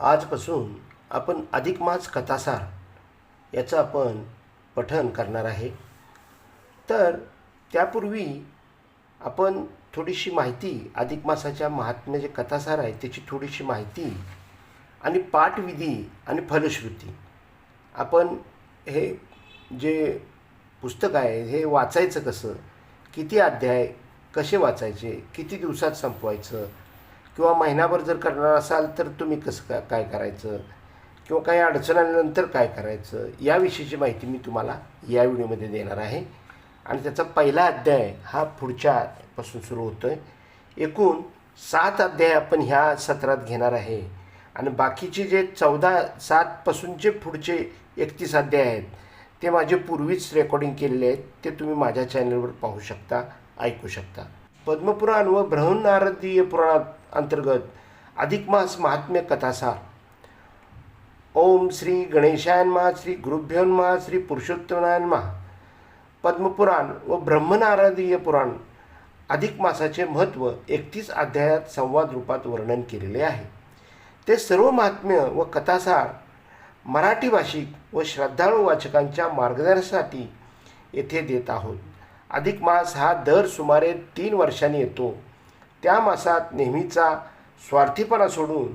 आजपासून आपण अधिक मास कथासार याचं आपण पठण करणार आहे. तर त्यापूर्वी आपण थोडीशी माहिती, अधिक मासाच्या महात्म्य जे कथासार आहे त्याची थोडीशी माहिती आणि पाठविधी आणि फलश्रुती. आपण हे जे पुस्तक आहे हे वाचायचं कसं, किती अध्याय कसे वाचायचे, किती दिवसात संपवायचं, किंवा महिनाभर जर करणार असाल तर तुम्ही कसं काय करायचं, किंवा काही अडचण आल्यानंतर काय करायचं, याविषयीची माहिती मी तुम्हाला या व्हिडिओमध्ये देणार आहे. आणि त्याचा पहिला अध्याय हा पुढच्यापासून सुरू होतो आहे. एकूण 7 अध्याय आपण ह्या सत्रात घेणार आहे. आणि बाकीचे जे 7पासूनचे पुढचे 31 अध्याय आहेत ते माझे पूर्वीच रेकॉर्डिंग केलेले आहेत. ते तुम्ही माझ्या चॅनलवर पाहू शकता, ऐकू शकता. पद्मपुराण व बृहन्नारदीय पुराणात अंतर्गत अधिक मास महात्म्य कथासार. ओम श्री गणेशाय नमः, श्री गुरुभ्यो नमः, श्री पुरुषोत्तमाय नमः. पद्मपुराण व ब्रह्मनारदीय पुराण अधिक मासाचे महत्त्व 31 अध्यायात संवाद रूपात वर्णन केलेले आहे. ते सर्व महात्म्य व कथासार मराठी भाषिक व श्रद्धाळू वाचकांच्या मार्गदर्शनासाठी येथे देत आहोत. अधिक मास हा दर सुमारे 3 वर्षांनी येतो. त्या मासात नेहमीचा स्वार्थीपणा सोडून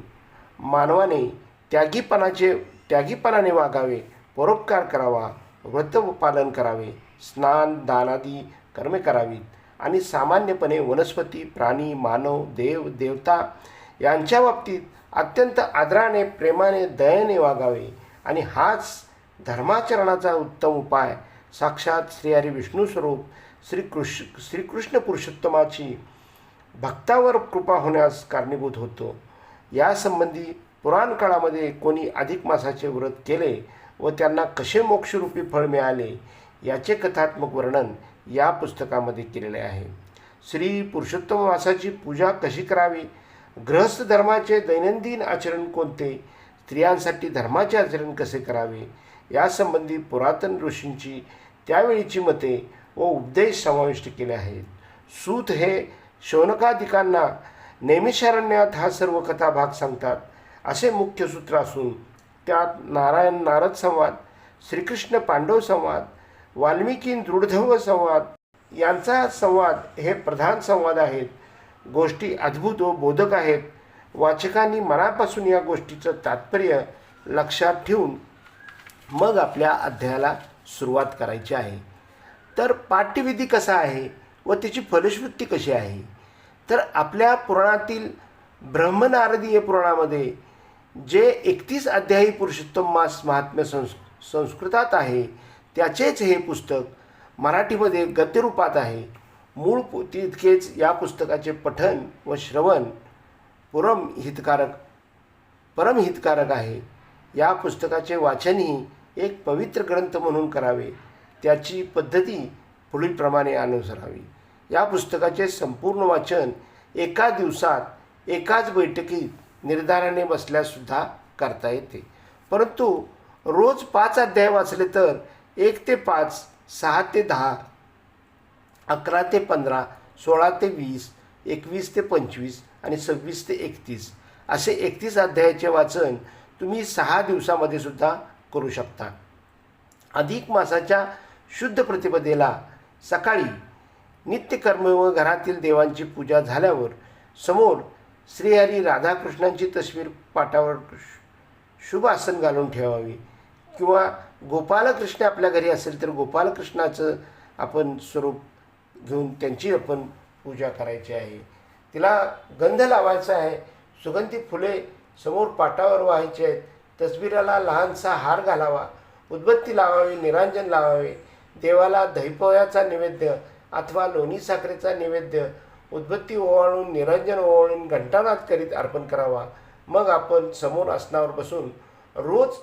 मानवाने त्यागीपणाने वागावे, परोपकार करावा, व्रत पालन करावे, स्नान दानादी कर्मे करावीत आणि सामान्यपणे वनस्पती, प्राणी, मानव, देव देवता यांच्या बाबतीत अत्यंत आदराने, प्रेमाने, दयेने वागावे. आणि हाच धर्माचरणाचा उत्तम उपाय साक्षात श्रीहरी विष्णू स्वरूप श्रीकृष्ण पुरुषोत्तमाची भक्तावर कृपा होण्यास कारणीभूत होतो. यासंबंधी पुराण काळामध्ये कोणी अधिक मासाचे व्रत केले व त्यांना कसे मोक्षरूपी फळ मिळाले याचे कथात्मक वर्णन या पुस्तकामध्ये केलेले आहे. श्री पुरुषोत्तम मासाची पूजा कशी करावी, गृहस्थ धर्माचे दैनंदिन आचरण कोणते, स्त्रियांसाठी धर्माचे आचरण कसे करावे यासंबंधी पुरातन ऋषींची त्यावेळीची मते व उपदेश समाविष्ट केले आहेत. सूत हे शौनकादिकांना नैमिषारण्यात हा सर्व कथा भाग सांगतात असे मुख्य सूत्र असून त्यात नारायण नारद संवाद, श्रीकृष्ण पांडव संवाद, वाल्मिकी दृढध्व संवाद यांचा संवाद हे प्रधान संवाद आहेत. गोष्टी अद्भुत व बोधक आहेत. वाचकांनी मनापासून या गोष्टीचं तात्पर्य लक्षात ठेवून मग आपल्या अध्यायाला सुरुवात करायची आहे. तर पाठ्यविधी कसा आहे व त्याची फलश्रुती कशी आहे, तर आपल्या पुराणातील ब्रह्मनारदीय पुराणामध्ये जे 31 अध्यायी पुरुषोत्तम मास महात्म्य संस्कृतात आहे त्याचेच हे पुस्तक मराठीमध्ये गद्यरूपात आहे. मूळ तितकेच या पुस्तकाचे पठण व श्रवण परमहितकारक आहे. या पुस्तकाचे वाचनही एक पवित्र ग्रंथ म्हणून करावे. त्याची पद्धती पुढीलप्रमाणे अनुसरावी. या पुस्तकाचे संपूर्ण वाचन एका दिवसात एकाच बैठकीत निर्धाराने बसल्यासुद्धा करता येते. परंतु रोज 5 अध्याय वाचले तर 1 ते 5, 6 ते 10, 11 ते 15, 16 ते 20, 21 ते 25 आणि 26 ते 31 असे 31 अध्यायाचे वाचन तुम्ही 6 दिवसामध्ये सुद्धा करू शकता. अधिक मासाच्या शुद्ध प्रतिपदेला सकाळी नित्यकर्म व घरातील देवांची पूजा झाल्यावर समोर श्रीहरी राधाकृष्णांची तस्वीर पाटावर शुभ आसन घालून ठेवावी. किंवा गोपालकृष्ण आपल्या घरी असेल तर गोपालकृष्णाचं आपण स्वरूप घेऊन त्यांची आपण पूजा करायची आहे. तिला गंध लावायचा आहे, सुगंधी फुले समोर पाटावर व्हायचे आहेत, तस्वीराला लहानसा हार घालावा, उदबत्ती लावावी, निरांजन लावावे, देवाला दहीपोह्याचा नैवेद्य अथवा लोणी साखरेचा नैवेद्य उदबत्ती ओवाळून निरांजन ओवाळून घंटानाद करीत अर्पण करावा. मग आपण समोर आसनावर बसून रोज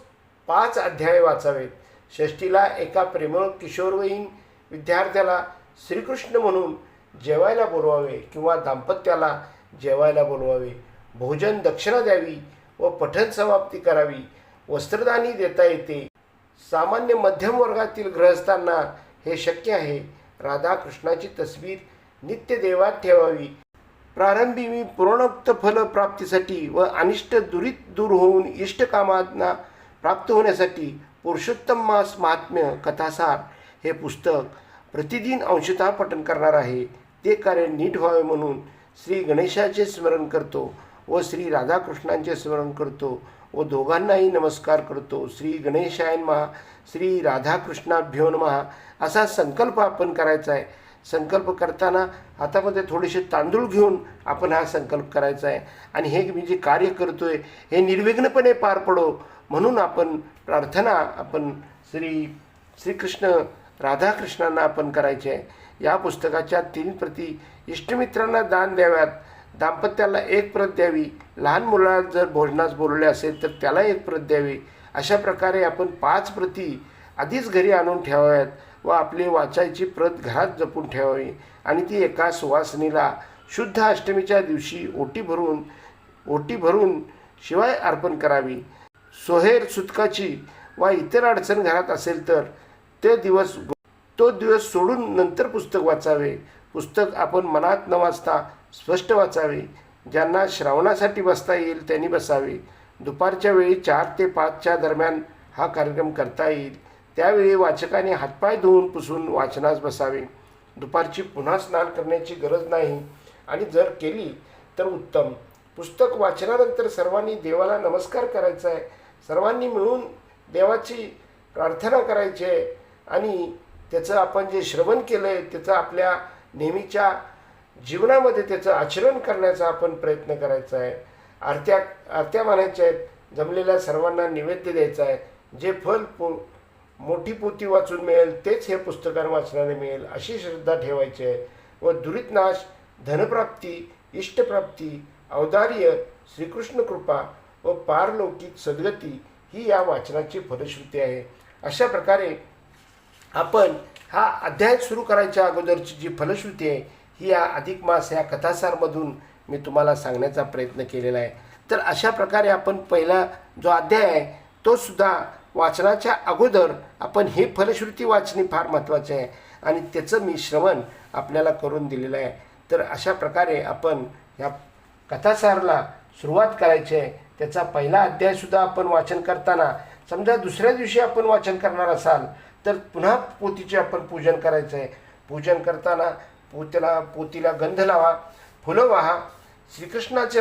5 अध्याय वाचावेत. षष्टीला एका प्रेमळ किशोरवयीन विद्यार्थ्याला श्रीकृष्ण म्हणून जेवायला बोलवावे किंवा दाम्पत्याला जेवायला बोलवावे. भोजन दक्षिणा द्यावी व पठण समाप्ती करावी. वस्त्रदानी देता येते. सामान्य मध्यम वर्गातील गृहस्थांना हे शक्य आहे. राधाकृष्णाची तस्वीर नित्य देवात ठेवावी. प्रारंभी मी पूर्णोक्त फल प्राप्तीसाठी व अनिष्ट दूर होऊन इष्टकामांना प्राप्त होण्यासाठी पुरुषोत्तम मास महात्म्य कथासार हे पुस्तक प्रतिदिन अंशतः पठन करणार आहे. ते कार्य नीट व्हावे म्हणून श्री गणेशाचे स्मरण करतो व श्री राधाकृष्णांचे स्मरण करतो व दोघांनाही नमस्कार करतो. श्री गणेशाय नमः, श्री राधाकृष्णाभ्यो नमः असा संकल्प आपण करायचा आहे. संकल्प करताना हातामध्ये थोडेसे तांदूळ घेऊन आपण हा संकल्प करायचा आहे आणि हे मी जे कार्य करतोय हे निर्विघ्नपणे पार पडो म्हणून आपण प्रार्थना आपण श्रीकृष्ण राधाकृष्णांना आपण करायचे आहे. या पुस्तकाच्या 3 प्रती इष्टमित्रांना दान द्याव्यात. दाम्पत्याला 1 प्रत द्यावी. लहान मुलाला जर भोजनास बोलवले असेल तर त्याला 1 प्रत द्यावी. अशा प्रकारे आपण 5 प्रती आधीच घरी आणून ठेवाव्यात व आपली वाचायची प्रत घरात जपून ठेवावी आणि ती एका सुवासिनीला शुद्ध अष्टमीच्या दिवशी ओटी भरून शिवाय अर्पण करावी. सोहेर सुतकाची वा इतर अडचण घरात असेल तर तो दिवस सोडून नंतर पुस्तक वाचावे. पुस्तक आपण मनात न वाचता स्पष्ट वाचावे. ज्यांना श्रावणासाठी बसता येईल त्यांनी बसावे. दुपारच्या वेळी 4 ते 5च्या दरम्यान हा कार्यक्रम करता येईल. त्यावेळी वाचकाने हातपाय धुवून पुसून वाचनास बसावे. दुपारची पुन्हा स्नान करण्याची गरज नाही आणि जर केली तर उत्तम. पुस्तक वाचनानंतर सर्वांनी देवाला नमस्कार करायचा आहे. सर्वांनी मिळून देवाची प्रार्थना करायची आहे आणि त्याचं आपण जे श्रवण केलं आहे त्याचं आपल्या नेहमीच्या जीवनामध्ये त्याचं आचरण करण्याचा आपण प्रयत्न करायचा आहे. आरत्या मानायच्या आहेत. जमलेल्या सर्वांना नैवेद्य द्यायचा आहे. जे फल मोठी पोथी वाचून मिळेल तेच हे पुस्तकाने वाचनाने मिळेल अशी श्रद्धा ठेवायची आहे. व दुरितनाश, धनप्राप्ती, इष्टप्राप्ती, औदार्य, श्रीकृष्ण कृपा व पारलौकिक सद्गती ही या वाचनाची फलश्रुती आहे. अशा प्रकारे आपण हा अध्याय सुरू करायच्या अगोदरची जी फलश्रुती आहे ही या अधिक मास या कथासारमधून मी तुम्हाला सांगण्याचा प्रयत्न केलेला आहे. तर अशा प्रकारे आपण पहिला जो अध्याय आहे तो सुद्धा वाचनाच्या अगोदर आपण हे फलश्रुती वाचणे फार महत्त्वाचे आहे आणि त्याचं मी श्रवण आपल्याला करून दिलेलं आहे. तर अशा प्रकारे आपण ह्या कथासारला सुरुवात करायची आहे. त्याचा पहिला अध्यायसुद्धा आपण वाचन करताना समजा दुसऱ्या दिवशी आपण वाचन करणार असाल तर पुन्हा पोथीचे आपण पूजन करायचं आहे. पूजन करताना पोथीला गंध लावा, फुलं वाहा, श्रीकृष्णाचे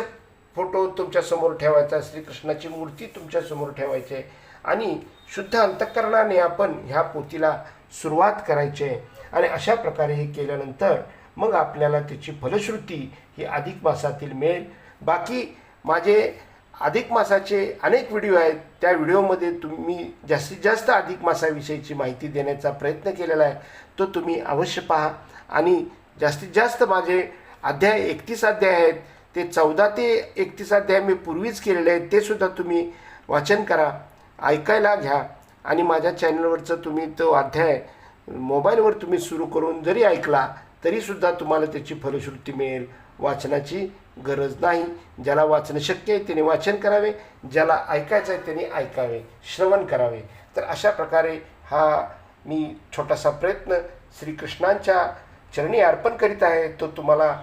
फोटो तुमच्यासमोर ठेवायचा, श्रीकृष्णाची मूर्ती तुमच्यासमोर ठेवायची आहे आणि शुद्ध अंतःकरणाने आपण ह्या पोथीला सुरुवात करायची आहे. आणि अशा प्रकारे हे केल्यानंतर मग आपल्याला त्याची फलश्रुती ही अधिक मासातील मिळेल. बाकी माझे अधिक मासाचे अनेक व्हिडिओ आहेत. त्या व्हिडिओमध्ये तुम्ही जास्तीत जास्त अधिक मासाविषयीची माहिती देण्याचा प्रयत्न केलेला आहे. तो तुम्ही अवश्य पहा आणि जास्तीत जास्त माझे 31 अध्याय आहेत ते 14 ते 31 अध्याय मी पूर्वीच केलेले आहेत. ते सुद्धा तुम्ही वाचन करा, ऐकायला घ्या आणि माझ्या चॅनलवरचं तुम्ही तो अध्याय मोबाईलवर तुम्ही सुरू करून जरी ऐकला तरीसुद्धा तुम्हाला त्याची फलश्रुती मिळेल. वाचनाची गरज नाही. ज्याला वाचणं शक्य आहे त्याने वाचन करावे, ज्याला ऐकायचं आहे त्याने ऐकावे, श्रवण करावे. तर अशा प्रकारे हा मी छोटासा प्रयत्न श्रीकृष्णांच्या चरणी अर्पण करीत आहे. तो तुम्हाला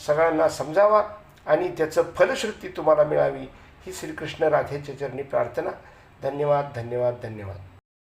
सगळ्यांना समजावा आणि त्याचं फलश्रुती तुम्हाला मिळावी ही श्रीकृष्ण राधेच्या चरणी प्रार्थना. धन्यवाद, धन्यवाद, धन्यवाद.